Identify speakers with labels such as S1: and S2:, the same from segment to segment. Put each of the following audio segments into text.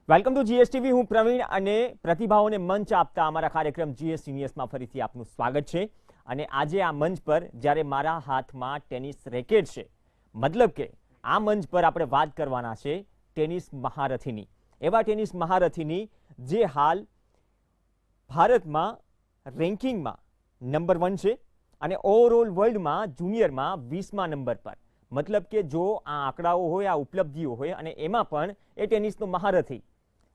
S1: Welcome to GSTV. હું પ્રવીણ અને પ્રતિભાઓને મંચ આપતા અમારા કાર્યક્રમ જીએસ સિનિયર્સમાં ફરીથી આપનું સ્વાગત છે. અને આજે આ મંચ પર જ્યારે મારા હાથમાં ટેનિસ રેકેટ છે, મતલબ કે આ મંચ પર આપણે વાત કરવાના છે ટેનિસ મહારથીની, એવા ટેનિસ મહારથીની જે હાલ ભારતમાં રેન્કિંગમાં નંબર 1 છે અને ઓવરઓલ વર્લ્ડમાં જુનિયરમાં 20મા નંબર પર. મતલબ કે જો આ આંકડાઓ હોય, આ ઉપલબ્ધિઓ હોય અને એમાં પણ એ ટેનિસનો મહારથી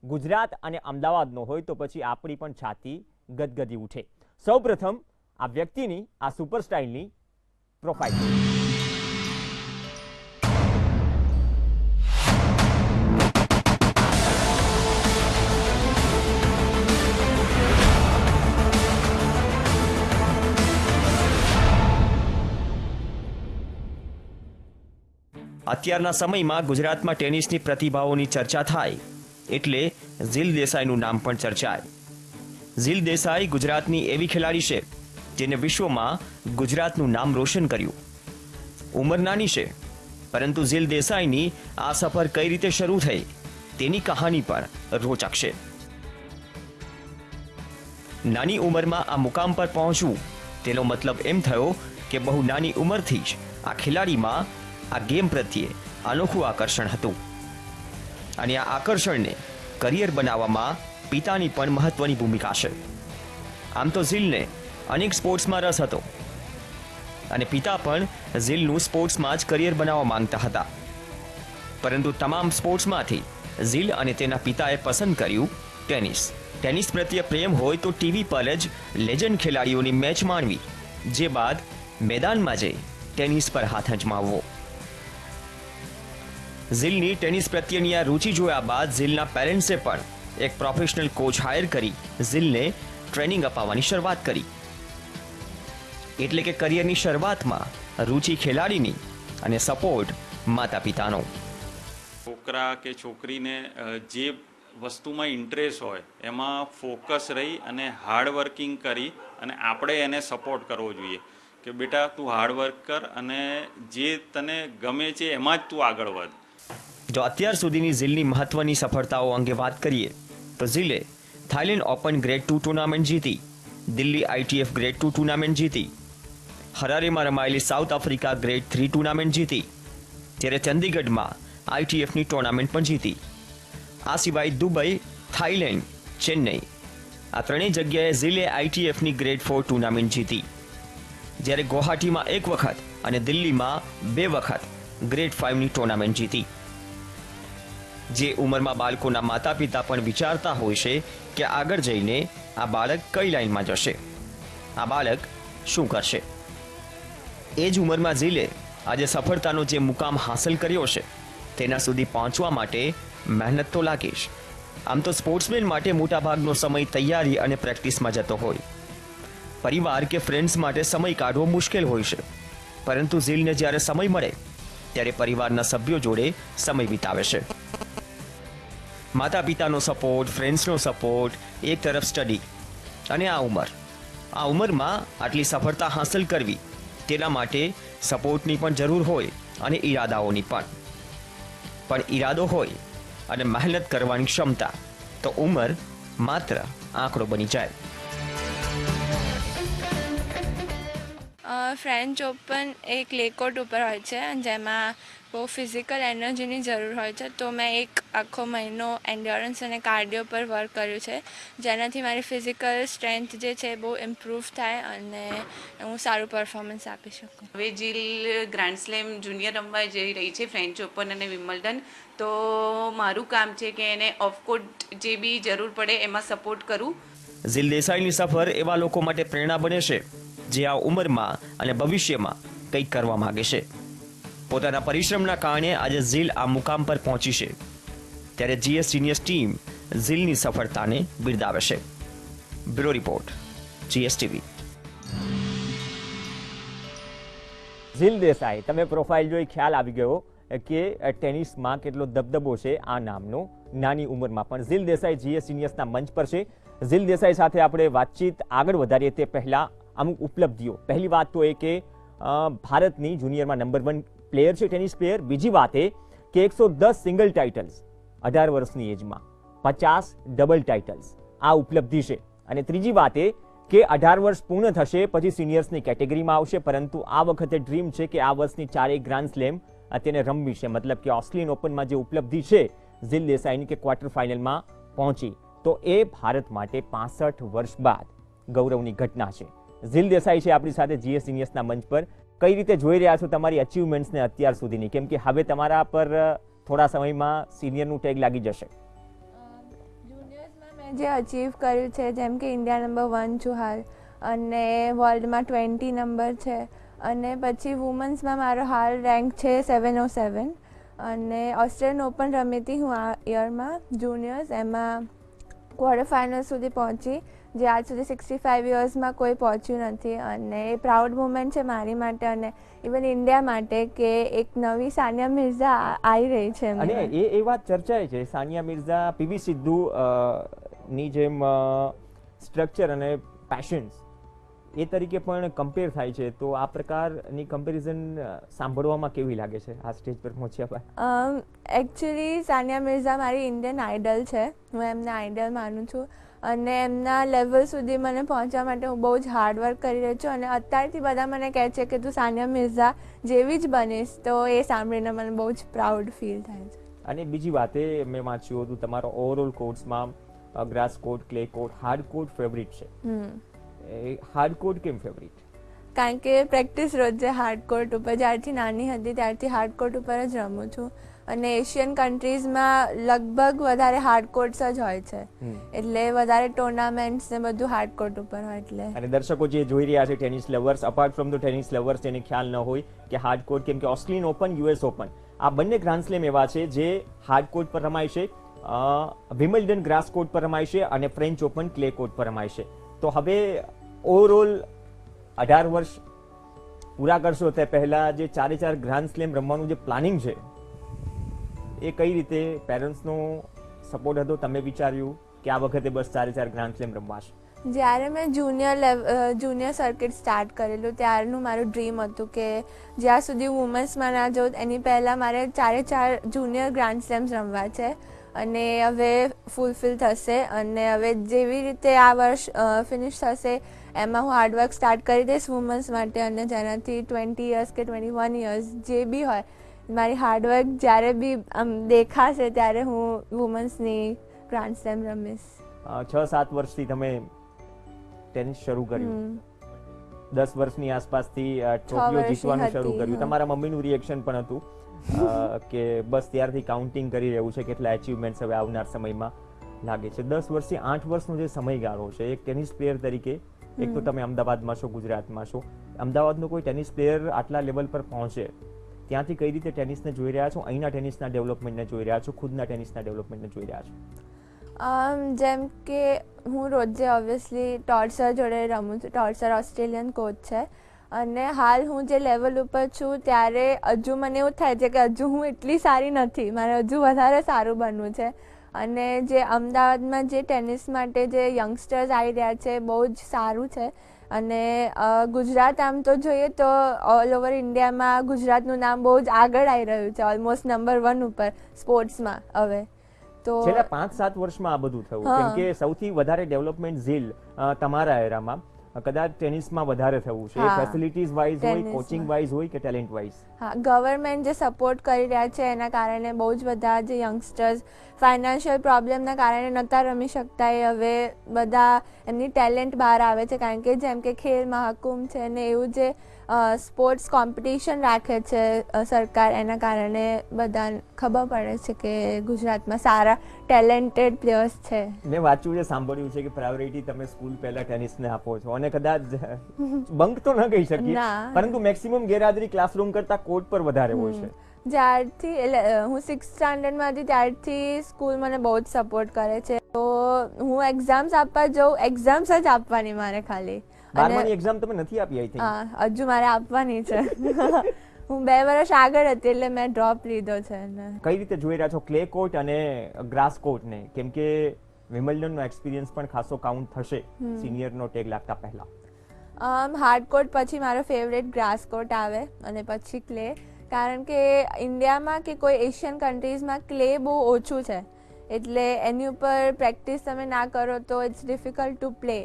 S1: ગુજરાત અને અમદાવાદનો હોય તો પછી આપણી પણ છાતી ગદગદી ઉઠે. સૌપ્રથમ આ વ્યક્તિની, આ સુપરસ્ટાઇલની પ્રોફાઇલ.
S2: અત્યારના સમયમાં ગુજરાતમાં ટેનિસની પ્રતિભાઓની ચર્ચા થાય એટલે ઝીલ દેસાઈનું નામ પણ ચર્ચાય. ઝીલ દેસાઈ ગુજરાતની એવી ખેલાડી છે જેને વિશ્વમાં ગુજરાતનું નામ રોશન કર્યું. ઉંમર નાની છે, પરંતુ ઝીલ દેસાઈની આ સફર કઈ રીતે શરૂ થઈ તેની કહાની પણ રોચક છે. નાની ઉંમરમાં આ મુકામ પર પહોંચવું તેનો મતલબ એમ થયો કે બહુ નાની ઉંમરથી જ આ ખેલાડીમાં આ ગેમ પ્રત્યે અનોખું આકર્ષણ હતું અને આ આકર્ષણને કરિયર બનાવવામાં પિતાની પણ મહત્વની ભૂમિકા છે. આમ તો ઝીલને અનેક સ્પોર્ટ્સમાં રસ હતો અને પિતા પણ ઝીલનું સ્પોર્ટ્સમાં જ કરિયર બનાવવા માંગતા હતા, પરંતુ તમામ સ્પોર્ટ્સમાંથી ઝીલ અને તેના પિતાએ પસંદ કર્યું ટેનિસ. ટેનિસ પ્રત્યે પ્રેમ હોય તો ટીવી પર જ લેજન્ડ ખેલાડીઓની મેચ માણવી, જે બાદ મેદાનમાં જઈ ટેનિસ પર હાથ અજમાવવો. ઝીલની ટેનિસ પ્રત્યેની આ રુચિ જોયા બાદ ઝીલના પેરેન્ટ્સે પણ એક પ્રોફેશનલ કોચ હાયર કરી ઝીલને ટ્રેનિંગ અપાવવાની શરૂઆત કરી. એટલે કે કરિયરની શરૂઆતમાં રુચિ ખેલાડીની અને સપોર્ટ માતા પિતાનો.
S3: છોકરા કે છોકરીને જે વસ્તુમાં ઇન્ટરેસ્ટ હોય એમાં ફોકસ રહી અને હાર્ડવર્કિંગ કરી અને આપણે એને સપોર્ટ કરવો જોઈએ કે બેટા તું હાર્ડવર્ક કર અને જે તને ગમે છે એમાં જ તું આગળ વધ.
S2: જો અત્યાર સુધીની ઝીલની મહત્વની સફળતાઓ અંગે વાત કરીએ તો ઝીલે થાઇલેન્ડ ઓપન ગ્રેડ 2 ટુર્નામેન્ટ જીતી, દિલ્હી ITF ગ્રેડ 2 ટુર્નામેન્ટ જીતી, હરારેમાં રમાયેલી સાઉથ આફ્રિકા ગ્રેડ 3 ટુર્નામેન્ટ જીતી, ત્યારે ચંદીગઢમાં ITFની ટુર્નામેન્ટ પણ જીતી. આ સિવાય દુબઈ, થાઇલેન્ડ, ચેન્નઈ આ ત્રણેય જગ્યાએ ઝીલે ITFની ગ્રેડ 4 ટુર્નામેન્ટ જીતી, જ્યારે ગુવાહાટીમાં 1 વખત અને દિલ્હીમાં 2 વખત ગ્રેડ 5ની ટુર્નામેન્ટ જીતી. જે ઉંમરમાં બાળકોના માતા પિતા પણ વિચારતા હોય છે કે આગળ જઈને આ બાળક કઈ લાઈનમાં જશે, આ બાળક શું કરશે. એ જ ઉંમરમાં ઝીલે આજે સફળતાનો જે મુકામ હાંસલ કર્યો છે તેના સુધી પહોંચવા માટે મહેનત તો લાગે જ. આમ તો સ્પોર્ટ્સમેન માટે મોટાભાગનો સમય તૈયારી અને પ્રેક્ટિસમાં જતો હોય. પરિવાર કે ફ્રેન્ડ્સ માટે સમય કાઢવો મુશ્કેલ હોય છે, પરંતુ ઝીલને જ્યારે સમય મળે ત્યારે પરિવારના સભ્યો જોડે સમય વિતાવે છે. માતા પિતાનો સપોર્ટ, ફ્રેન્ડ્સનો સપોર્ટ, એક તરફ સ્ટડી અને આ ઉંમરમાં આટલી સફળતા હાંસલ કરવી તેના માટે સપોર્ટની પણ જરૂર હોય અને ઈરાદાઓની પણ ઈરાદો હોય અને મહેનત કરવાની ક્ષમતા તો ઉંમર માત્ર આંકડો બની જાય.
S4: ફ્રેન્ચ ઓપન એક ક્લે કોર્ટ ઉપર હોય છે જેમાં બહુ ફિઝિકલ એનર્જીની જરૂર હોય છે, તો મેં એક આખો મહિનો એન્ડ્યોરન્સ અને કાર્ડિયો પર વર્ક કર્યું છે, જેનાથી મારી ફિઝિકલ સ્ટ્રેન્થ જે છે બહુ ઇમ્પ્રૂવ થાય અને હું સારું પરફોર્મન્સ આપી શકું.
S5: હવે ઝીલ ગ્રાન્ડ સ્લેમ જુનિયર રમવા જઈ રહી છે, ફ્રેન્ચ ઓપન અને વિમ્બલ્ડન. તો મારું કામ છે કે એને ઓફકોર્ટ જે બી જરૂર પડે એમાં સપોર્ટ કરું.
S2: ઝીલ દેસાઈની સફર એવા લોકો માટે પ્રેરણા બને છે જે આ ઉંમરમાં અને ભવિષ્યમાં કંઈક કરવા માંગે છે. પોતાના પરિશ્રમના કારણે આજે ઝીલ આ મુકામ પર પહોંચી છે, ત્યારે જીએસ સિનિયર્સ ટીમ ઝીલની સફળતાને બિરદાવે છે. Bureau report, GSTV.
S1: ઝીલ દેસાઈ, તમે પ્રોફાઇલ જોઈ ખ્યાલ આવી ગયો કે ટેનિસમાં કેટલો દબદબો છે આ નામનો. નાની ઉંમરમાં પણ ઝીલ દેસાઈ જીએસ સિનિયર્સના મંચ પર છે. ઝીલ દેસાઈ સાથે આપણે વાતચીત આગળ વધારીએ તે પહેલા અમુક ઉપલબ્ધિઓ. પહેલી વાત તો એ કે ભારતની જુનિયરમાં નંબર 1 પ્લેયર છે, ટેનિસ પ્લેયર. બીજી વાત એ કે 110 સિંગલ ટાઇટલ્સ 18 વર્ષની એજમાં. 50 ડબલ ટાઇટલ્સ આ ઉપલબ્ધિ છે. અને ત્રીજી વાત એ કે 18 વર્ષ પૂર્ણ થશે પછી સિનિયર્સની કેટેગરીમાં આવશે, પરંતુ આ વખતે ડ્રીમ છે કે આ વર્ષની 4 ગ્રાન્ડ સ્લેમ તેને રમવી છે. મતલબ કે ઓસ્ટ્રેલિયન ઓપનમાં જે ઉપલબ્ધિ છે ઝિલ દેસાઈની કે ક્વાર્ટર ફાઇનલમાં પહોંચી, તો એ ભારત માટે 65 વર્ષ બાદ ગૌરવની ઘટના છે. ઝિલ દેસાઈ છે આપણી સાથે GS સિનિયર્સના મંચ પર. કઈ રીતે જોઈ રહ્યા છો તમારી અચીવમેન્ટ્સને અત્યાર સુધીની, કેમ કે હવે તમારા પર થોડા સમયમાં સિનિયરનું ટેગ લાગી જશે?
S4: જુનિયર્સમાં મેં જે અચીવ કર્યું છે, જેમ કે ઇન્ડિયા નંબર 1 છું હાલ, અને વર્લ્ડમાં 20 નંબર છે, અને પછી વુમન્સમાં મારો હાલ રેન્ક છે 707, અને ઓસ્ટ્રેલિયન ઓપન રમી હતી હું આ યરમાં જુનિયર્સ, એમાં ક્વાર્ટર ફાઇનલ સુધી પહોંચી, જે આજ સુધી 65 યર્સમાં કોઈ પહોંચ્યું નથી. અને એ પ્રાઉડ મુમેન્ટ છે મારી માટે અને ઇવન ઇન્ડિયા માટે કે એક નવી સાનિયા મિર્ઝા આવી રહી છે.
S1: અને એ વાત ચર્ચાય છે, સાનિયા મિર્ઝા PV સિદ્ધુ ની જેમ સ્ટ્રક્ચર અને પેશન્સ એ તરીકે પણ કમ્પેર થાય છે, તો આ પ્રકારની કમ્પેરિઝન સાંભળવામાં કેવી લાગે છે આ સ્ટેજ પર પહોંચ્યા બાદ?
S4: એકચ્યુઅલી સાનિયા મિર્ઝા મારી ઇન્ડિયન આઇડલ છે, હું એમને આઇડલ માનું છું, અને એમના લેવલ સુધી મને પહોંચવા માટે હું બહુ જ હાર્ડવર્ક કરી રહી છું. અને અત્યારથી બધા મને કહે છે કે તું સાનિયા મિર્ઝા જેવી જ બનીશ, તો એ સાંભળીને મને બહુ જ પ્રાઉડ ફીલ થાય છે.
S1: અને બીજી વાત એ મેં વાંચ્યું હતું તમારો ઓવરઓલ કોર્ટ્સમાં grass court, clay court, hard court favourite છે. હાર્ડ કોર્ટ કેમ ફેવરિટ?
S4: કારણ કે પ્રેક્ટિસ રોજ હાર્ડ કોર્ટ ઉપર, જ્યારથી નાની હતી ત્યારથી હાર્ડ કોર્ટ ઉપર જ રમું છું, અને એશિયન કન્ટ્રીઝમાં લગભગ વધારે હાર્ડ કોર્ટ્સ જ હોય છે, એટલે વધારે ટુર્નામેન્ટ્સ ને બધું હાર્ડ કોર્ટ ઉપર હોય એટલે.
S1: અને દર્શકો જે જોઈ રહ્યા છે tennis lovers, apart from the tennis lovers, તેને ખ્યાલ ન હોય કે હાર્ડ કોર્ટ, કેમ કે ઓસ્ટ્રેલિયન ઓપન, US ઓપન આ બંને ગ્રાન્ડ સ્લેમ એવા છે જે હાર્ડ કોર્ટ પર રમાય છે, વિમલ્ડન ગ્રાસ કોર્ટ પર રમાય છે, અને ફ્રેન્ચ ઓપન ક્લે કોર્ટ પર રમાય છે. તો હવે ઓવરઓલ 18 વર્ષ પૂરા કરશો તે પહેલા જે 4 ગ્રાન્ડ સ્લેમ રમવાનું જે પ્લાનિંગ છે, એ કઈ રીતે પેરેન્ટ્સનો સપોર્ટ હતો? તમે વિચાર્યું કે આ વખતે બસ 4 ગ્રાન્ડ સ્લેમ રમવાશે?
S4: જ્યારે મેં જુનિયર સર્કિટ સ્ટાર્ટ કરેલું ત્યારનું મારું ડ્રીમ હતું કે જ્યાં સુધી વુમન્સમાં ના જાઉં એની પહેલાં મારે 4 જુનિયર ગ્રાન્ડ સ્લેમ્સ રમવા છે, અને હવે ફૂલફિલ થશે. અને હવે જેવી રીતે આ વર્ષ ફિનિશ થશે એમાં હું હાર્ડવર્ક સ્ટાર્ટ કરી દઈશ વુમન્સ માટે, અને જેનાથી 20 યર્સ કે 21 યર્સ જે બી હોય, મારી હાર્ડવર્ક જ્યારે બી દેખાશે ત્યારે હું વુમન્સની ગ્રાન્ડ સ્લેમ રમીશ.
S1: 6-7 વર્ષથી તમે ટેનિસ શરૂ કર્યું, 10 વર્ષની આસપાસથી ટ્રોફીઓ જીતવાનું શરૂ કર્યું. તમારા મમ્મીનું રિએક્શન પણ હતું કે બસ ત્યારથી કાઉન્ટિંગ કરી રહ્યું છે કેટલા અચીવમેન્ટ્સ હવે આવનાર સમયમાં લાગે છે. 10 વર્ષથી 8 વર્ષનો જે સમયગાળો છે એક ટેનિસ પ્લેયર તરીકે, એક તો તમે અમદાવાદમાં છો, ગુજરાતમાં છો, અમદાવાદનો કોઈ ટેનિસ પ્લેયર આટલા લેવલ પર પહોંચે ત્યાંથી કઈ રીતે ટેનિસને જોઈ રહ્યા છો, અહીંના ટેનિસના ડેવલપમેન્ટને જોઈ રહ્યા છો, ખુદના ટેનિસના ડેવલપમેન્ટને જોઈ રહ્યા છો?
S4: જેમ કે હું રોજે ઓબ્વિયસલી ટોર્સર જોડે રમું છું, ટોર્સર ઓસ્ટ્રેલિયન કોચ છે, અને હાલ હું જે લેવલ ઉપર છું ત્યારે હજુ મને એવું થાય છે કે હજુ હું એટલી સારી નથી, મારે હજુ વધારે સારું બનવું છે. અને જે અમદાવાદમાં જે ટેનિસ માટે જે યંગસ્ટર્સ આવી રહ્યા છે બહુ જ સારું છે. અને ગુજરાત આમ તો જોઈએ તો ઓલ ઓવર ઇન્ડિયામાં ગુજરાતનું નામ બહુ જ આગળ આવી રહ્યું છે, ઓલમોસ્ટ નંબર 1 ઉપર સ્પોર્ટ્સમાં હવે. તો
S1: છેલ્લા 5-7 વર્ષમાં આ બધું થયું, કેમ કે સૌથી વધારે ડેવલપમેન્ટ ઝીલ તમારા એરામાં કદાચ ટેનિસમાં વધારે થવું છે, ફેસિલિટીઝ વાઇઝ હોય, કોચિંગ વાઇઝ હોય કે ટેલેન્ટ વાઇઝ.
S4: હા, ગવર્મેન્ટ જે સપોર્ટ કરી રહ્યા છે એના કારણે બહુ જ બધા જે યંગસ્ટર્સ ફાઇનાન્શિયલ પ્રોબ્લેમના કારણે નહોતા રમી શકતા, એ હવે બધા એમની ટેલેન્ટ બહાર આવે છે, કારણ કે જેમ કે ખેલ મહાકુંભ છે ને એવું જે સ્પોર્ટ્સ કોમ્પિટિશન રાખે છે સરકાર, એના કારણે બધા ખબર પડે છે કે ગુજરાતમાં સારા ટેલેન્ટેડ પ્લેયર્સ છે.
S1: મેં વાંચ્યું છે, સાંભળ્યું છે કે પ્રાયોરિટી તમે સ્કૂલ પહેલા ટેનિસને આપો છો, અને કદાચ બંક તો ન કહી શકીએ પરંતુ મેક્સિમમ ગેરહાજરી ક્લાસરૂમ કરતા કોર્ટ પર વધારે હોય છે.
S4: જ્યારથી એટલે હું 6th સ્ટાન્ડર્ડમાં હતી ત્યારથી સ્કૂલ મને બહુ જ સપોર્ટ કરે છે, તો હું એક્ઝામ્સ આપવા જાઉં, એક્ઝામ્સ જ આપવાની મારે ખાલી.
S1: 12માની એક્ઝામ તમે નથી આપી? આઈ થિંક
S4: હા, હજુ મારે આપવાની છે. હું 2 વર્ષ આગળ હતી એટલે મેં ડ્રોપ લીધો છે.
S1: કઈ રીતે જોઈ રહ્યા છો ક્લે કોર્ટ અને ગ્રાસ કોર્ટને, કેમ કે વિમલ્ડનનો એક્સપિરિયન્સ પણ ખાસો કાઉન્ટ થશે સિનિયરનો ટેગ લાગતા પહેલા?
S4: હાર્ડ કોર્ટ પછી મારો ફેવરેટ ગ્રાસ કોર્ટ આવે, અને પછી ક્લે, કારણ કે ઇન્ડિયામાં કે કોઈ એશિયન કન્ટ્રીઝમાં ક્લે બહુ ઓછું છે, એટલે એની ઉપર પ્રેક્ટિસ તમે ના કરો તો ઇટ્સ ડિફિકલ્ટ ટુ પ્લે.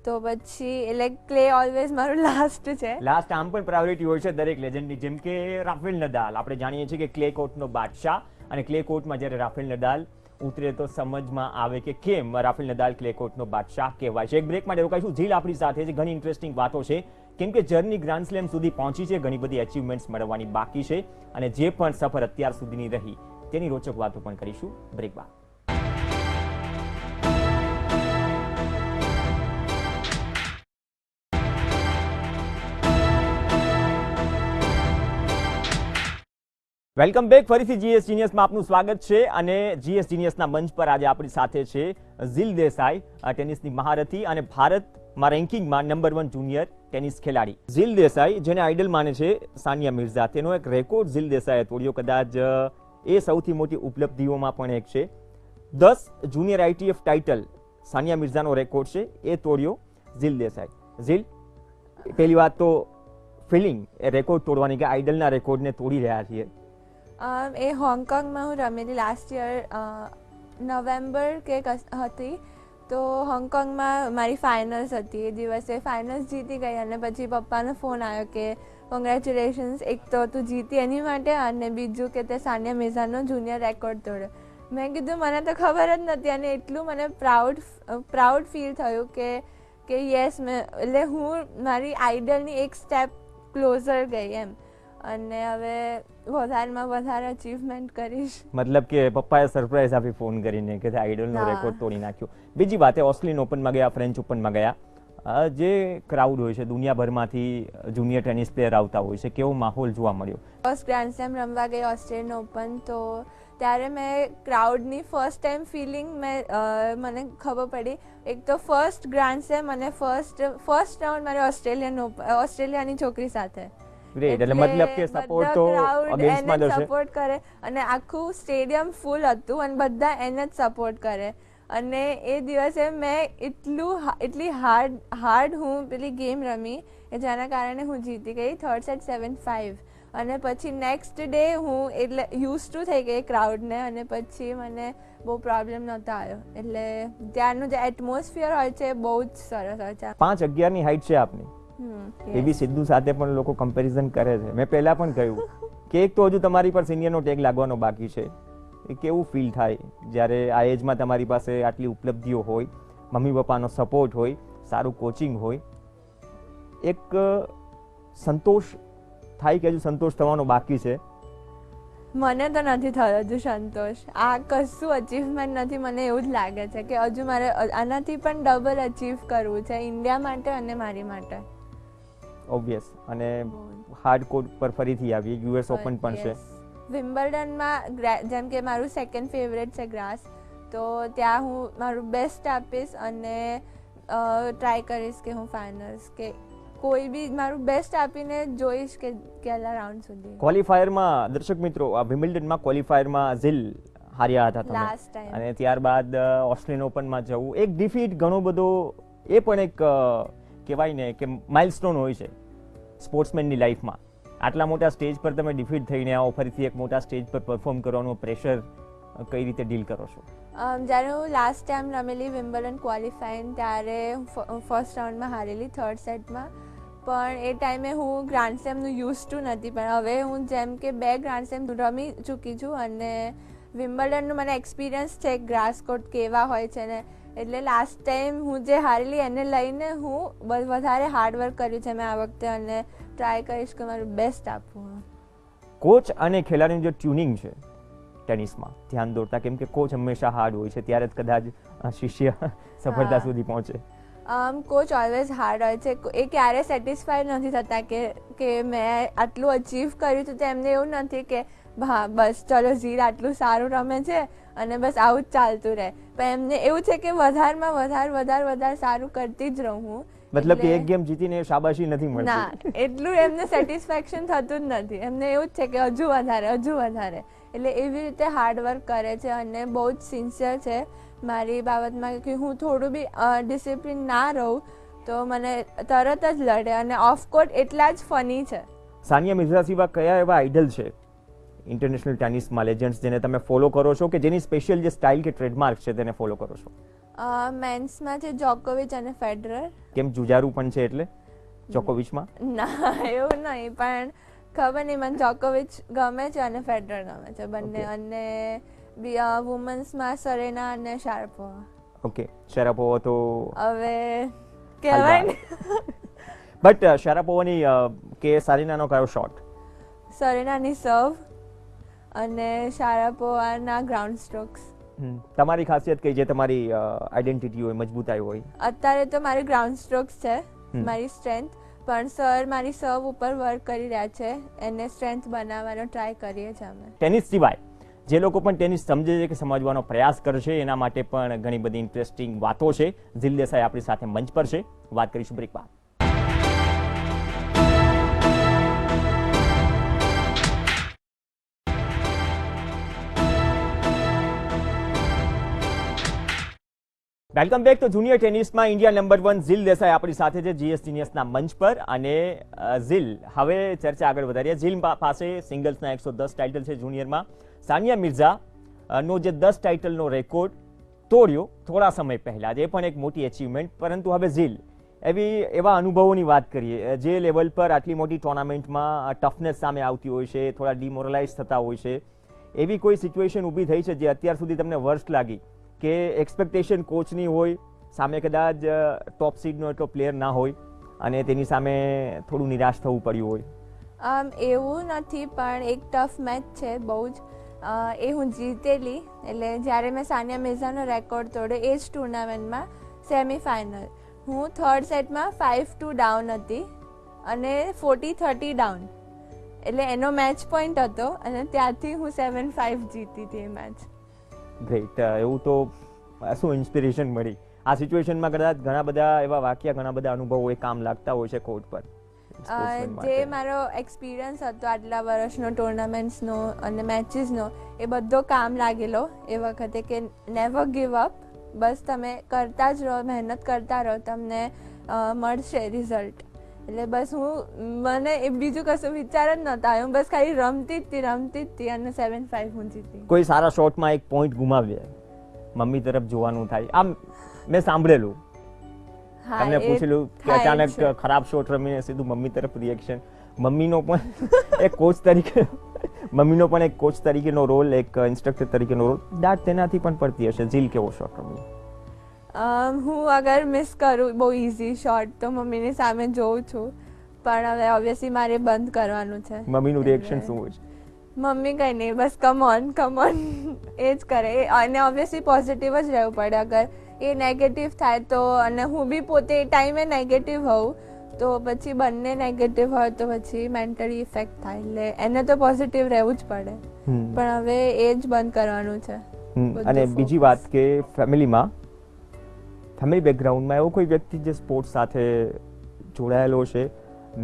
S4: તો પછી એટલે ક્લે ઓલવેઝ મારું લાસ્ટ છે.
S1: લાસ્ટ આમ પણ પ્રાયોરિટી હોય છે દરેક લેજન્ડની, જેમ કે રાફેલ નડાલ. આપણે જાણીએ છીએ કે ક્લે કોર્ટનો બાદશાહ, અને ક્લે કોર્ટમાં જ્યારે રાફેલ નડાલ ઉતરે તો સમજમાં આવે કે કેમ રાફેલ નડાલ ક્લે કોર્ટનો બાદશાહ કહેવાય છે. એક બ્રેક માટે રોકાઈશું. ઝીલ આપણી સાથે છે. ઘણી ઇન્ટરેસ્ટિંગ વાતો છે, કેમ કે જર્ની ગ્રાન્ડ સ્લેમ સુધી પહોંચી છે, ઘણી બધી અચીવમેન્ટ્સ મેળવવાની બાકી છે, અને જે પણ સફર અત્યાર સુધીની રહી તેની રોચક વાતો પણ કરીશું બ્રેક બાદ. Welcome back. ફરીથી જીએસ જીનિયસમાં આપનું સ્વાગત છે, અને જીએસ જીનિયસના મંચ પર આજે આપણી સાથે છે ઝીલ દેસાઈ, ટેનિસની મહારથી અને ભારતમાં રેન્કિંગમાં નંબર 1 જુનિયર ટેનિસ ખેલાડી. ઝીલ દેસાઈ, જેને આઇડલ માને છે સાનિયા મિર્ઝા, તેનો એક રેકોર્ડ ઝીલ દેસાઈએ તોડ્યો. કદાચ એ સૌથી મોટી ઉપલબ્ધિઓમાં પણ એક છે. 10 જુનિયર આઈટીએફ ટાઇટલ સાનિયા મિર્ઝાનો રેકોર્ડ છે, એ તોડ્યો ઝીલ દેસાઈ. ઝીલ, પહેલી વાત તો ફિલિંગ એ રેકોર્ડ તોડવાની, કે આઇડલના રેકોર્ડને તોડી રહ્યા છીએ.
S4: એ હોંગકોંગમાં હું રમેલી લાસ્ટ યર નવેમ્બર કે હતી. તો હોંગકોંગમાં મારી ફાઇનલ્સ હતી. એ દિવસે ફાઇનલ્સ જીતી ગઈ, અને પછી પપ્પાનો ફોન આવ્યો કે કોંગ્રેચ્યુલેશન્સ, એક તો તું જીતી એની માટે, અને બીજું કે તે સાનિયા મિર્ઝાનો જુનિયર રેકોર્ડ તોડ્યો. મેં કીધું મને તો ખબર જ નથી, અને એટલું મને પ્રાઉડ ફીલ થયું કે યસ, એટલે હું મારી આઇડલની એક સ્ટેપ ક્લોઝર ગઈ એમ, અને હવે વધારેમાં વધારે અચીવમેન્ટ કરીશ.
S1: મતલબ કે પપ્પાએ સરપ્રાઈઝ આપી ફોન કરીને કે આઇડલનો રેકોર્ડ તોડી નાખ્યો. બીજી વાત, ઓસ્ટ્રેલિયન ઓપનમાં ગયા, ફ્રેન્ચ ઓપનમાં ગયા, જે ક્રાઉડ હોય છે દુનિયાભરમાંથી જુનિયર ટેનિસ પ્લેયર આવતા હોય છે, કેવો માહોલ જોવા મળ્યો?
S4: ફર્સ્ટ ગ્રાન્ડ સ્લેમ રમવા ગઈ ઓસ્ટ્રેલિયન ઓપન, તો ત્યારે મેં ક્રાઉડની ફર્સ્ટ ટાઈમ ફિલિંગ મને ખબર પડી. એક તો ફર્સ્ટ ગ્રાન્ડ સ્લેમ અને ફર્સ્ટ રાઉન્ડ મારે ઓસ્ટ્રેલિયાની છોકરી સાથે.
S1: ગ્રેટ. એટલે મતલબ કે સપોર્ટ તો અગેન્સ્ટમાં જ હશે.
S4: સપોર્ટ કરે, અને આખું સ્ટેડિયમ ફૂલ હતું, અને બધા એને જ સપોર્ટ કરે. અને એ દિવસે મેં એટલી હાર્ડ હું પેલી ગેમ રમી કે જેના કારણે હું જીતી ગઈ 3rd સેટ 7-5. અને પછી નેક્સ્ટ ડે હું એટલે યુઝ ટુ થઈ ગઈ ક્રાઉડને, અને પછી મને બહુ પ્રોબ્લેમ નહોતો આવ્યો. એટલે ત્યાંનું જે એટમોસ્ફિયર હોય છે બહુ જ સરસ હોય છે.
S1: 5'11" ની હાઈટ છે આપની. એવી સિદ્ધુ સાથે પણ લોકો કમ્પેરિઝન કરે છે. મેં પહેલા પણ કહ્યું કે એક તો હજુ તમારી પર સિનિયરનો ટેગ લાગવાનો બાકી છે. એ કેવું ફીલ થાય જ્યારે આ એજમાં તમારી પાસે આટલી ઉપલબ્ધિઓ હોય, મમ્મી પપ્પાનો સપોર્ટ હોય, સારું કોચિંગ હોય, એક સંતોષ થાય કે હજુ સંતોષ થવાનો બાકી છે?
S4: મને તો નથી થયો હજુ સંતોષ. આ કશું અચીવમેન્ટ નથી. મને એવું જ લાગે છે કે હજુ મારે આનાથી પણ ડબલ અચીવ કરવું છે, ઇન્ડિયા માટે અને મારી માટે.
S1: ઓબ્વિયસ. અને હાર્ડ કોર્ટ પર ફરીથી આવી, યુએસ ઓપન પણ છે.
S4: વિમ્બલ્ડનમાં જેમ કે મારું સેકન્ડ ફેવરેટ છે ગ્રાસ, તો ત્યાં હું મારું બેસ્ટ આપીશ, અને ટ્રાય કરીશ કે હું ફાઇનલ્સ કે કોઈ બી મારું બેસ્ટ આપીને જોઈશ કે કેટલા રાઉન્ડ સુધી.
S1: ક્વોલિફાયરમાં દર્શક મિત્રો, આ વિમ્બલ્ડનમાં ક્વોલિફાયરમાં ઝીલ હાર્યા હતા તમે,
S4: લાસ્ટ ટાઈમ,
S1: અને ત્યારબાદ ઓસ્ટ્રેલિયન ઓપનમાં જવું એક ડિફીટ ઘણો બધો, એ પણ એક કહેવાય ને કે માઇલસ્ટોન હોય છે સ્પોર્ટ્સમેનની લાઈફમાં. આટલા મોટા સ્ટેજ પર તમે ડિફીટ થઈને આવો, ફરીથી એક મોટા સ્ટેજ પર પરફોર્મ કરવાનું પ્રેશર કઈ રીતે ડીલ કરો છો?
S4: જ્યારે હું લાસ્ટ ટાઈમ રમેલી વિમ્બલ્ડન ક્વોલિફાઈંગ, ત્યારે ફર્સ્ટ રાઉન્ડમાં હારેલી 3rd સેટમાં. પણ એ ટાઈમે હું ગ્રાન્ડ સ્લેમનું યુઝ ટુ નથી, પણ હવે હું જેમ કે 2 ગ્રાન્ડ સ્લેમ રમી ચૂકી છું, અને વિમ્બલ્ડનનું મને એક્સપિરિયન્સ છે ગ્રાસ કોર્ટ કેવા હોય છે ને, એટલે લાસ્ટ ટાઈમ હું જે હારેલી એને લઈને હું વધારે હાર્ડવર્ક કર્યું છે મેં આ વખતે, અને ટ્રાય કરીશ કે મારું બેસ્ટ આપવું.
S1: કોચ અને ખેલાડીનું જે ટ્યુનિંગ છે ટેનિસમાં ધ્યાન દોરતા, કેમ કે કોચ હંમેશા હાર્ડ હોય છે, ત્યારે જ કદાચ શિષ્ય સફળતા સુધી પહોંચે.
S4: કોચ ઓલવેઝ હાર્ડ હોય છે. એ ક્યારે સેટિસ્ફાઈડ નથી થતા કે મેં આટલું અચીવ કર્યું છે, તો એમને એવું નથી કે હા બસ ચલો ઝીલ આટલું સારું રમે છે અને બસ આવું જ ચાલતું રહે, પણ એમને એવું છે કે વધારમાં વધારે સારું કરતી જ રહું હું.
S1: મતલબ કે એક ગેમ જીતીને શાબાશી નથી મળતી.
S4: ના, એટલું એમને સેટિસ્ફેક્શન થતું જ નથી. એમને એવું જ છે કે હજુ વધારે. એટલે એવી રીતે હાર્ડવર્ક કરે છે, અને બહુ જ સિન્સિયર છે મારી બાબતમાં, કે હું થોડું બી ડિસિપ્લિન ના રહું તો મને તરત જ લડે, અને ઓફકોર્ટ એટલા જ ફની છે.
S1: સાનિયા મિર્ઝા સિવાય કયા એવા આઇડલ છે ઇન્ટરનેશનલ ટેનિસમાં લેજન્ડ્સ જેને તમે ફોલો કરો છો કે જેની સ્પેશિયલ જે સ્ટાઇલ કે ટ્રેડમાર્ક છે તેને ફોલો કરો છો?
S4: મેન્સમાં છે જોકોવિચ અને ફેડરર.
S1: કેમ જુજારુ પણ છે એટલે જોકોવિચમાં?
S4: ના એવું નહીં, પણ ખબર નહીં, મને જોકોવિચ ગમે છે અને ફેડરર ગમે છે બંને. અને વુમન્સમાં સરેના અને શારાપોવા.
S1: ઓકે, શારાપોવા તો
S4: હવે કહેવાય ને.
S1: બટ શારાપોવાની કે સારીનાનો કયો શોટ?
S4: સરેનાની સર્વ અને શારાપોવાના ગ્રાઉન્ડ સ્ટ્રોક્સ.
S1: તમારી ખાસિયત કઈ જે તમારી આઈડેન્ટિટી હોય, મજબૂતાઈ હોય?
S4: અત્યારે તો મારી ગ્રાઉન્ડ સ્ટ્રોક્સ છે મારી સ્ટ્રેન્થ, પણ સર મારી સર્વ ઉપર વર્ક કરી રહ્યા છે, એને સ્ટ્રેન્થ બનાવવાનો ટ્રાય કરીએ છીએ અમે.
S1: ટેનિસ સિવાય જે લોકો પણ ટેનિસ સમજે છે કે સમજવાનો પ્રયાસ કરશે એના માટે પણ ઘણી બધી ઇન્ટરેસ્ટિંગ વાતો છે. ઝીલ દેસાઈ આપણી સાથે મંચ પર છે, વાત કરીશું બ્રેક બાદ. Welcome back. તો જુનિયર ટેનિસમાં ઇન્ડિયા નંબર 1 ઝીલ દેસાઈ આપણી સાથે છે જીએસ જીનિયસના મંચ પર. અને ઝીલ, હવે ચર્ચા આગળ વધારીએ. ઝીલ પાસે સિંગલ્સના 110 ટાઇટલ છે જુનિયરમાં. સાનિયા મિર્ઝા નો જે 10 ટાઇટલનો રેકોર્ડ તોડ્યો થોડા સમય પહેલા, એ પણ એક મોટી અચીવમેન્ટ. પરંતુ હવે ઝીલ, એવા અનુભવોની વાત કરીએ જે લેવલ પર આટલી મોટી ટુર્નામેન્ટમાં ટફનેસ સામે આવતી હોય છે, થોડા ડિમોરલાઇઝ થતા હોય છે, એવી કોઈ સિચ્યુએશન ઊભી થઈ છે જે અત્યાર સુધી તમને વર્સ્ટ લાગી, કે એક્સપેક્ટેશન કોચની હોય, સામે કદાચ ટોપ સીડનો એટલો પ્લેયર ના હોય અને તેની સામે થોડું નિરાશ થવું પડ્યું હોય?
S4: એવું નથી, પણ એક ટફ મેચ છે બહુ જ. એ હું જીતેલી, એટલે જ્યારે મેં સાનિયા મિર્ઝાનો રેકોર્ડ તોડ્યો એ જ ટુર્નામેન્ટમાં સેમિફાઇનલ, હું થર્ડ સેટમાં 5-2 ડાઉન હતી અને 40-30 ડાઉન, એટલે એનો મેચ પોઈન્ટ હતો અને ત્યાંથી હું 7-5 જીતી હતી એ મેચ.
S1: ગ્રેટ. એવું તો શું ઇન્સ્પિરેશન મળી આ સિચ્યુએશનમાં? કદાચ ઘણા બધા એવા વાક્ય, ઘણા બધા અનુભવો એ કામ લાગતા હોય છે કોર્ટ પર.
S4: જે મારો એક્સપિરિયન્સ હતો આટલા વર્ષનો ટુર્નામેન્ટ્સનો અને મેચીસનો, એ બધો કામ લાગેલો એ વખતે કે નેવર ગીવ અપ, બસ તમે કરતા જ રહો, મહેનત કરતા રહો, તમને મળશે રિઝલ્ટ. એટલે બસ મને એ બીજું કશું વિચાર જ નહોતા આવ્યો, બસ ખાલી રમતી જ હતી અને 7-5 હું જીતી.
S1: કોઈ સારા શોટમાં એક પોઈન્ટ ગુમાવ્યા, મમ્મી તરફ જોવાનું થાય, આમ મેં સાંભળેલું, તમને પૂછેલું કે અચાનક ખરાબ શોટ રમીને સીધું મમ્મી તરફ રિએક્શન. મમ્મીનો પણ એક કોચ તરીકે રોલ, એક ઇન્સ્ટ્રક્ટર તરીકેનો રોલ, દાટ તેનાથી પણ પડતી હશે. ઝીલ કેવો શોટ રમી?
S4: હું અગર મિસ કરું બહુ ઇઝી શોટ તો મમ્મીની સામે જોઉં છું, પણ હવે ઓબ્વિયસલી મારે બંધ કરવાનું છે.
S1: મમ્મીનું રિએક્શન શું હોય છે?
S4: મમ્મી કંઈ નહીં, બસ કમ ઓન એ જ કરે. અને ઓબ્વિયસલી પોઝિટિવ જ રહેવું પડે. અગર એ નેગેટિવ થાય તો, અને હું બી પોતે એ ટાઈમે નેગેટિવ હોઉં તો પછી બંને નેગેટિવ હોય તો પછી મેન્ટલી ઇફેક્ટ થાય, એટલે એને તો પોઝિટિવ રહેવું જ પડે. પણ હવે એ જ બંધ કરવાનું છે.
S1: અને બીજી વાત કે ફેમિલી બેકગ્રાઉન્ડમાં એવો કોઈ વ્યક્તિ જે સ્પોર્ટ્સ સાથે જોડાયેલો છે,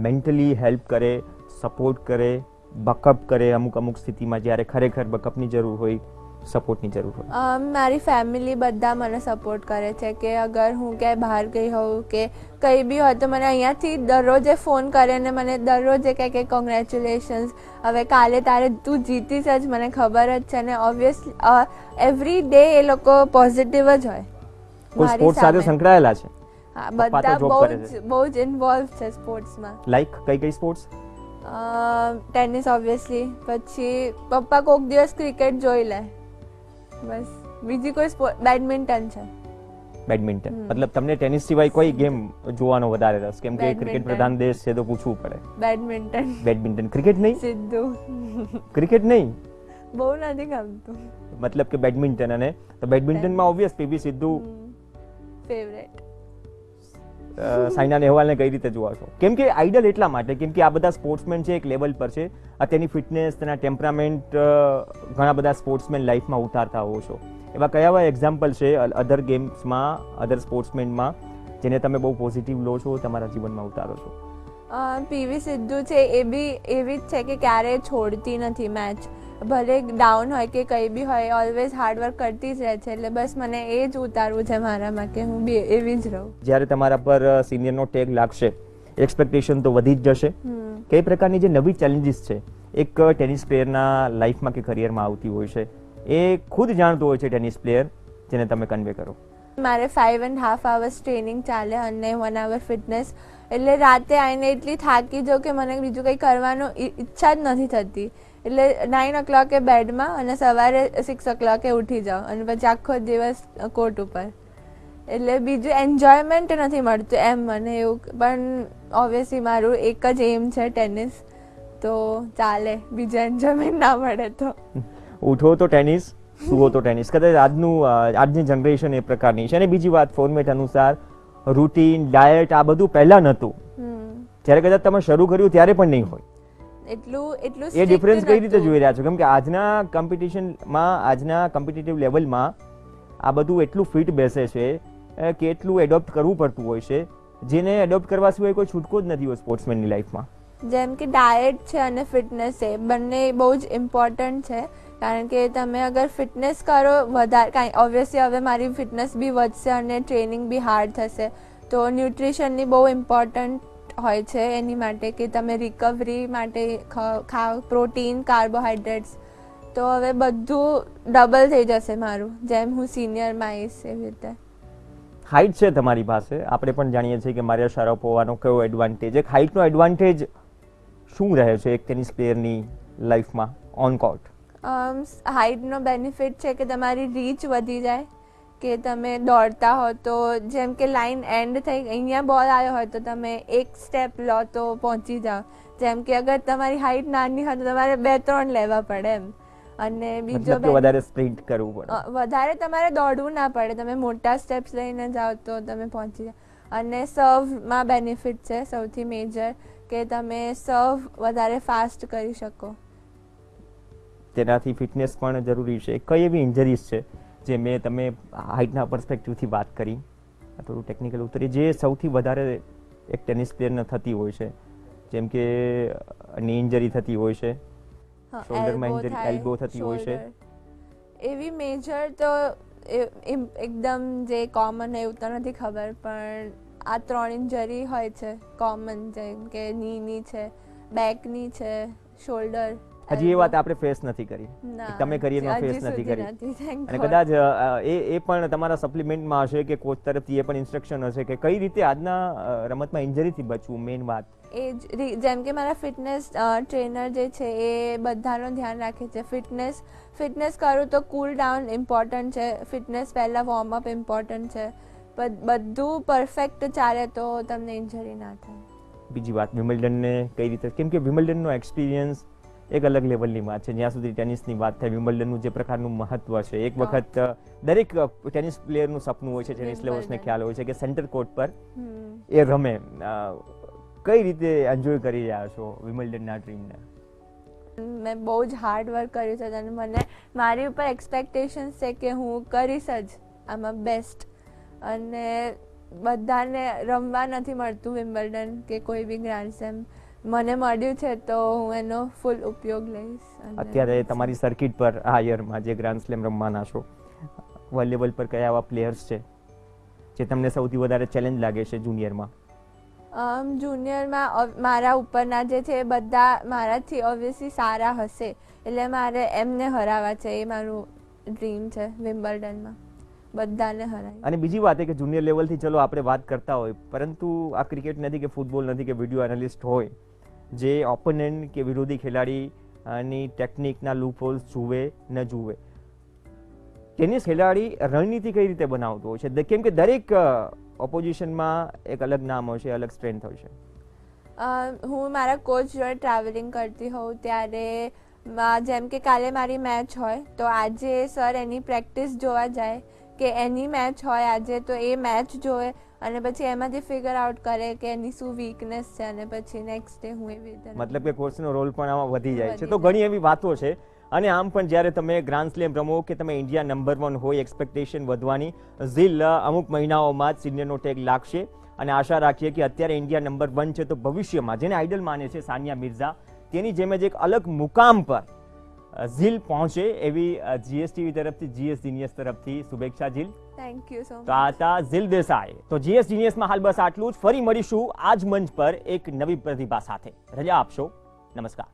S1: મેન્ટલી હેલ્પ કરે, સપોર્ટ કરે, બકઅપ કરે અમુક સ્થિતિમાં જ્યારે ખરેખર બકઅપની જરૂર હોય, સપોર્ટની જરૂર હોય?
S4: મારી ફેમિલી બધા મને સપોર્ટ કરે છે કે અગર હું ક્યાંય બહાર ગઈ હોઉં કે કંઈ બી હોય તો મને અહીંયાથી દરરોજે ફોન કરે અને મને દરરોજે કહે કે કોંગ્રેચ્યુલેશન્સ, હવે કાલે તારે તું જીતીશ જ, મને ખબર જ છે. અને ઓબ્વિયસલી એવરી ડે એ લોકો પોઝિટિવ જ હોય.
S1: કોઈ સ્પોર્ટ્સ સાથે સંકળાયેલા છે?
S4: હા, બધા બહુ જ ઇન્વોલ્વ છે સ્પોર્ટ્સમાં.
S1: લાઈક કઈ સ્પોર્ટ્સ?
S4: ટેનિસ ઓબ્વિયસલી, પછી પપ્પા કોક દિવસ ક્રિકેટ જોઈ લે, બસ. બીજી કોઈ સ્પોર્ટ, બેડમિન્ટન છે.
S1: બેડમિન્ટન મતલબ તમને ટેનિસ સિવાય કોઈ ગેમ જોવાનો વધારે રસ? કેમ કે ક્રિકેટ પ્રધાન દેશ છે તો પૂછવું પડે. બેડમિન્ટન. ક્રિકેટ નહીં?
S4: સીધું
S1: ક્રિકેટ નહીં,
S4: બહુ નથી ગમતું.
S1: મતલબ કે બેડમિન્ટન. અને તો બેડમિન્ટનમાં ઓબ્વિયસ પીવી સિદ્ધુ
S4: ફેવરેટ.
S1: સાયના નેહવાલને કઈ રીતે જોવા છો? કેમ કે આઈડલ એટલા માટે કેમ કે આ બધા સ્પોર્ટ્સમેન છે એક લેવલ પર છે, તેની ફિટનેસ, તેના ટેમ્પરામેન્ટ ઘણા બધા સ્પોર્ટ્સમેન લાઈફમાં ઉતારતા હોવ છો. એવા કયા એક્ઝામ્પલ છે અધર ગેમ્સમાં, અધર સ્પોર્ટ્સમેનમાં જેને તમે બહુ પોઝિટિવ લો છો, તમારા જીવનમાં ઉતારો છો?
S4: પીવી સિદ્ધુ છે, એ બી એવી જ છે કે ક્યારેય છોડતી નથી મેચ, ભલે ડાઉન હોય કે કંઈ બી હોય, ઓલવેઝ હાર્ડવર્ક કરતી જ રહે છે. એટલે બસ મને એ જ ઉતારવું છે મારામાં કે હું બી એવી જ રહું.
S1: જ્યારે તમારા પર સિનિયરનો ટેગ લાગશે એક્સપેક્ટેશન તો વધી જ જશે. કઈ પ્રકારની જે નવી ચેલેન્જીસ છે એક ટેનિસ પ્લેયરના લાઈફમાં કે કરિયરમાં આવતી હોય છે, એ ખુદ જાણતો હોય છે ટેનિસ પ્લેયર, જેને તમે કન્વે કરો?
S4: મારે 5.5 hours ટ્રેનિંગ ચાલે અને 1 hour ફિટનેસ, એટલે રાતે આવીને એટલી થાકી જાઉં કે મને બીજું કંઈ કરવાનું ઈચ્છા જ નથી થતી. એટલે 9 o'clock બેડમાં અને સવારે 6 o'clock ઉઠી જાઉં અને પછી આખો દિવસ કોર્ટ ઉપર. એટલે બીજું એન્જોયમેન્ટ નથી મળતું એમ મને એવું. પણ ઓબ્વિયસલી મારું એક જ એમ છે ટેનિસ, તો ચાલે, બીજું એન્જોયમેન્ટ ના મળે તો.
S1: ઉઠો તો ટેનિસ, સુવો તો ટેનિસ. કદાચ આજની જનરેશન એ પ્રકારની છે. અને બીજી વાત, ફોર્મેટ અનુસાર રૂટીન, ડાયટ, આ બધું પહેલા નહોતું. જ્યારે કદાચ તમે શરૂ કર્યું ત્યારે પણ નહીં હોય.
S4: એટલું
S1: એ ડિફરન્સ કઈ રીતે જોઈ રહ્યા છો? કેમ કે આજના કોમ્પિટિશનમાં, આજના કોમ્પિટિટિવ લેવલમાં આ બધું એટલું ફિટ બેસે છે કે એટલું એડોપ્ટ કરવું પડતું હોય છે, જેને એડોપ્ટ કરવા સિવાય કોઈ છૂટકો જ નથી હોય સ્પોર્ટ્સમેનની લાઈફમાં.
S4: જેમ કે ડાયટ છે અને ફિટનેસ છે, બંને બહુ જ ઇમ્પોર્ટન્ટ છે. કારણ કે તમે અગર ફિટનેસ કરો વધારે, કાંઈ ઓબ્વિયસલી હવે મારી ફિટનેસ બી વધશે અને ટ્રેનિંગ બી હાર્ડ થશે, તો ન્યુટ્રિશનની બહુ ઇમ્પોર્ટન્ટ હોય છે એની માટે કે તમે રિકવરી માટે ખાઓ પ્રોટીન, કાર્બોહાઈડ્રેટ્સ. તો હવે બધું ડબલ થઈ જશે મારું, જેમ હું સિનિયરમાં આવીશ એવી રીતે.
S1: હાઇટ છે તમારી પાસે, આપણે પણ જાણીએ છીએ કે મારિયા શારાપોવાનો કયો એડવાન્ટેજ, એક હાઇટનો એડવાન્ટેજ શું રહે છે એક ટેનિસ પ્લેયરની લાઈફમાં ઓન કોર્ટ?
S4: હાઇટનો બેનિફિટ છે કે તમારી રીચ વધી જાય, કે તમે દોડતા હો તો જેમ કે લાઈન એન્ડ થઈ, અહીંયા બોલ આવ્યો હોય તો તમે એક સ્ટેપ લો તો પહોંચી જાઓ. જેમ કે અગર તમારી હાઇટ નાની હોય તો તમારે 2-3 લેવા પડે એમ. અને બીજો
S1: વધારે સ્પ્રિન્ટ કરવું પડે,
S4: વધારે તમારે દોડવું ના પડે, તમે મોટા સ્ટેપ્સ લઈને જાઓ તો તમે પહોંચી જાઓ. અને સર્વમાં બેનિફિટ છે સૌથી મેજર, કે તમે સર્વ વધારે ફાસ્ટ કરી શકો.
S1: તેનાથી ફિટનેસ પણ જરૂરી છે. કઈ એવી ઇન્જરીઝ છે જે મેં તમે હાઇટના પર્સપેક્ટિવથી વાત કરી, થોડું ટેકનિકલ ઉતરી, જે સૌથી વધારે એક ટેનિસ પ્લેયરને થતી હોય છે? જેમ કે ની ઇન્જરી થતી હોય છે, શોલ્ડરમાં ઇન્જરી, એલ્બો થતી હોય છે.
S4: એવી મેજર તો એકદમ જે કોમન એવું તો નથી ખબર, પણ આ 3 ઇન્જરી હોય છે કોમન, જેમ કે નીની છે, બેકની છે, શોલ્ડર.
S1: હજી એ વાત આપણે ફેસ નથી કરી, તમે કરિયરમાં ફેસ નથી કરી. અને કદાચ એ પણ તમારા સપ્લિમેન્ટમાં હશે કે કોચ તરફથી એ પણ ઇન્સ્ટ્રક્શન હશે કે કઈ રીતે આજના રમતમાં ઇન્જરીથી બચવું. મેઇન વાત
S4: એ જ, જેમ કે મારા ફિટનેસ ટ્રેનર જે છે એ બધાનું ધ્યાન રાખે છે. ફિટનેસ કરું તો કૂલ ડાઉન ઇમ્પોર્ટન્ટ છે, ફિટનેસ પહેલાં વોર્મઅપ ઇમ્પોર્ટન્ટ છે. બધું પરફેક્ટ ચાલે તો તમને ઇન્જરી ના થાય.
S1: બીજી વાત, વિમ્બલ્ડનને કઈ રીતે, કેમ કે વિમ્બલ્ડનનો એક્સપિરિયન્સ એક અલગ લેવલની વાત છે. જ્યાં સુધી ટેનિસની વાત થાય, વિમ્બલ્ડનનું જે પ્રકારનું મહત્વ છે, એક વખત દરેક ટેનિસ પ્લેયરનું સપનું હોય છે, ટેનિસ લવર્સને ખ્યાલ હોય છે કે સેન્ટર કોર્ટ પર એ રમે. કઈ રીતે એન્જોય કરી રહ્યા છો વિમ્બલ્ડનના ડ્રીમને?
S4: મેં બહુ જ હાર્ડ વર્ક કર્યું છે અને મને મારી ઉપર એક્સપેક્ટેશન્સ છે કે હું કરીશ જ આમાં બેસ્ટ. અને બધાને રમવા નથી મળતું વિમ્બલ્ડન કે કોઈ બી ગ્રાન્ડ સ્લેમ, મને મળ્યું છે તો હું એનો ફૂલ ઉપયોગ લઈશ.
S1: અત્યારે તમારી સર્કિટ પર આ યરમાં જે ગ્રાન્ડ સ્લેમ રમવાના છો, વર્લ્ડ લેવલ પર કયા એવા પ્લેયર્સ છે જે તમને સૌથી વધારે ચેલેન્જ લાગે છે જુનિયરમાં?
S4: જુનિયરમાં મારા ઉપરના જે છે એ બધા મારાથી ઓબ્વિયસલી સારા હશે, એટલે મારે એમને હરાવવા છે. એ મારું ડ્રીમ છે વિમ્બલ્ડનમાં, બધાને હરાય.
S1: અને બીજી વાત એ કે જુનિયર લેવલથી ચલો આપણે વાત કરતા હોય, પરંતુ આ ક્રિકેટ નથી કે ફૂટબોલ નથી કે વિડીયો એનાલિસ્ટ હોય જે ઓપોનન્ટ કે વિરોધી ખેલાડીની ટેકનિકના લૂપહોલ્સ જુએ ન જુએ, ટેનિસ ખેલાડી રણનીતિ કઈ રીતે બનાવતો હોય છે? કેમ કે દરેક ઓપોઝિશનમાં એક અલગ નામ હોય છે, અલગ સ્ટ્રેન્થ હોય છે.
S4: હું મારા કોચ જોડે ટ્રાવેલિંગ કરતી હોઉં ત્યારે, જેમ કે કાલે મારી મેચ હોય તો આજે સર એની પ્રેક્ટિસ જોવા જાય કે એની મેચ હોય આજે, તો એ મેચ જોવે અને પછી એમાંથી ફિગર આઉટ કરે કે એની શું વીકનેસ છે અને પછી નેક્સ્ટ ડે હું એવી રીતે.
S1: મતલબ કે કોચનો રોલ પણ આમાં વધી જાય છે. તો ઘણી એવી વાતો છે. અને આમ પણ જ્યારે તમે ગ્રાન્ડ સ્લેમ રમો કે તમે ઇન્ડિયા નંબર 1 હોય, એક્સપેક્ટેશન વધવાની. ઝીલ અમુક મહિનાઓમાં જ સિનિયરનો ટેગ લાગશે અને આશા રાખીએ કે અત્યારે ઇન્ડિયા નંબર 1 છે તો ભવિષ્યમાં જેને આઇડલ માને છે સાનિયા મિર્ઝા, તેની જેમ જ એક અલગ મુકામ પર ઝીલ પહોંચે એવી GS TV તરફથી, GS જીનિયસ તરફથી શુભેચ્છા. ઝીલ,
S4: થેન્ક યુ સો
S1: તો આ હતા ઝીલ દેસાઈ. તો જીએસ જીનિયસમાં હાલ બસ આટલું જ. ફરી મળીશું આ જ મંચ પર એક નવી પ્રતિભા સાથે. રજા આપશો. નમસ્કાર.